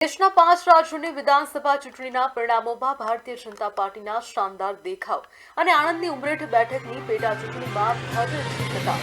દેશના 5 રાજ્યોની વિધાનસભા ચૂંટણીના પરિણામોમાં ભારતીય જનતા પાર્ટીના શાનદાર દેખાવ અને આણંદની ઉમરેઠ બેઠકની પેટા ચૂંટણીમાં ભવ્ય જીત થતા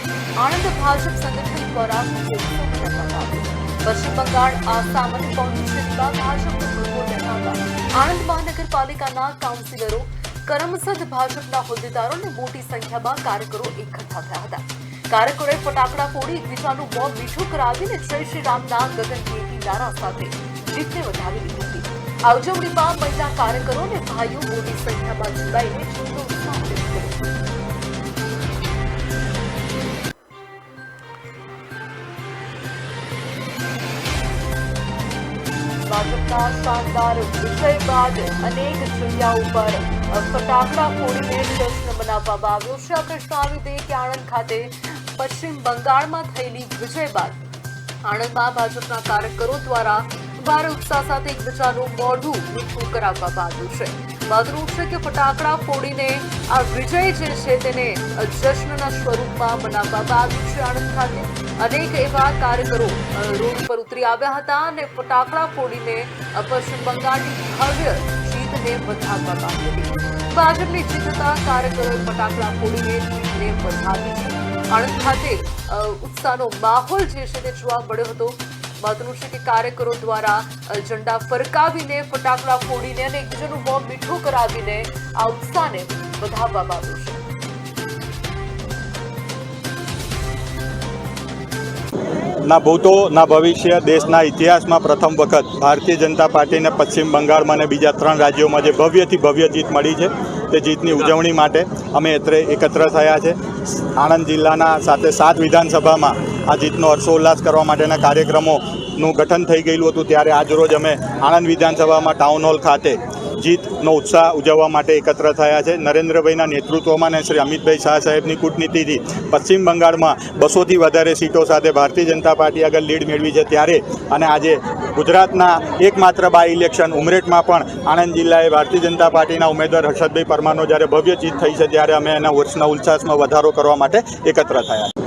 આણંદ ભાજપ સંગઠન દ્વારા વિજય મનાવવામાં આવ્યો। પશ્ચિમ બંગાળ, આસામ અને પોંડિચેરીમાં ભાજપનો ભૂવો લહેરાતા આણંદ મહાનગરપાલિકાના કાઉન્સિલરો, કરમસદ ભાજપના હોદ્દેદારો અને મોટી સંખ્યામાં કાર્યકરો એકઠા થયા હતા। કાર્યકરોએ ફટાકડા ફોડી એકબીજાનું મોં મીઠું કરાવીને જય શ્રી રામના ગગનભેદી નારા સાથે જીતને વધાવી લીધી હતી। આ ઉજવણીમાં મહિલા કાર્યકરો અને ભાઈઓ મોટી સંખ્યામાં જોડાઈને જીતનો ઉત્સાહ વ્યક્ત કર્યો। ભાજપના શાનદાર વિજય બાદ અનેક જગ્યાઓ પર ફટાકડા ફોડીને જશ્ન મનાવવામાં આવ્યો છે। આપણે જણાવી દઈએ કે આણંદ ખાતે પશ્ચિમ બંગાળમાં થયેલી વિજય બાદ આણંદમાં ભાજપના કાર્યકરો દ્વારા ભારે ઉત્સાહ સાથે એકબીજાનું મોઢું મીઠું કરાવવામાં આવ્યું છે। મહત્વનું છે કે ફટાકડા ફોડીને આ વિજય જે છે તેને જશ્નના સ્વરૂપમાં મનાવવામાં આવ્યું છે। આણંદ ખાતે અનેક એવા કાર્યકરો રોડ પર ઉતરી આવ્યા હતા અને ફટાકડા ફોડીને પશ્ચિમ બંગાળની ભવ્ય જીતને વધાવવામાં આવી હતી। ભાજપની જીત થતા કાર્યકરોએ ફટાકડા ફોડીને જીતને વધાવી છે। આણંદ ખાતે ઉત્સાહનો માહોલ જે છે તે જોવા મળ્યો હતો। મહત્વનું છે કે કાર્યકરો દ્વારા ઝંડા ફરકાવીને, ફટાકડા ફોડીને અને એકબીજાનું મોં મીઠું કરાવીને આ ઉત્સાહને વધાવવામાં આવ્યો છે। ના ભૂતો ના ભવિષ્ય દેશના ઇતિહાસમાં પ્રથમ વખત ભારતીય જનતા પાર્ટીને પશ્ચિમ બંગાળમાં અને બીજા 3 રાજ્યોમાં જે ભવ્યથી ભવ્ય જીત મળી છે તે જીતની ઉજવણી માટે અમે એકત્ર થયા છે। આણંદ જિલ્લાના સાથે 7 વિધાનસભામાં આ જીતનો હર્ષોલ્લાસ કરવા માટેના કાર્યક્રમોનું ગઠન થઈ ગયેલું હતું, ત્યારે આજરોજ અમે આણંદ વિધાનસભામાં ટાઉન હોલ ખાતે જીતનો ઉત્સાહ ઉજવવા માટે એકત્ર થયા છે। નરેન્દ્રભાઈના નેતૃત્વમાં અને શ્રી અમિતભાઈ શાહ સાહેબની કૂટનીતિથી પશ્ચિમ બંગાળમાં 200થી વધારે સીટો સાથે ભારતીય જનતા પાર્ટી આગળ લીડ મેળવી છે, ત્યારે અને આજે ગુજરાતના એકમાત્ર બાય ઇલેક્શન ઉમરેઠમાં પણ આણંદ જિલ્લાએ ભારતીય જનતા પાર્ટીના ઉમેદવાર હર્ષદભાઈ પરમારનો જ્યારે ભવ્ય જીત થઈ છે, ત્યારે અમે એના વર્ષના ઉલ્લાસમાં વધારો કરવા માટે એકત્ર થયા છે।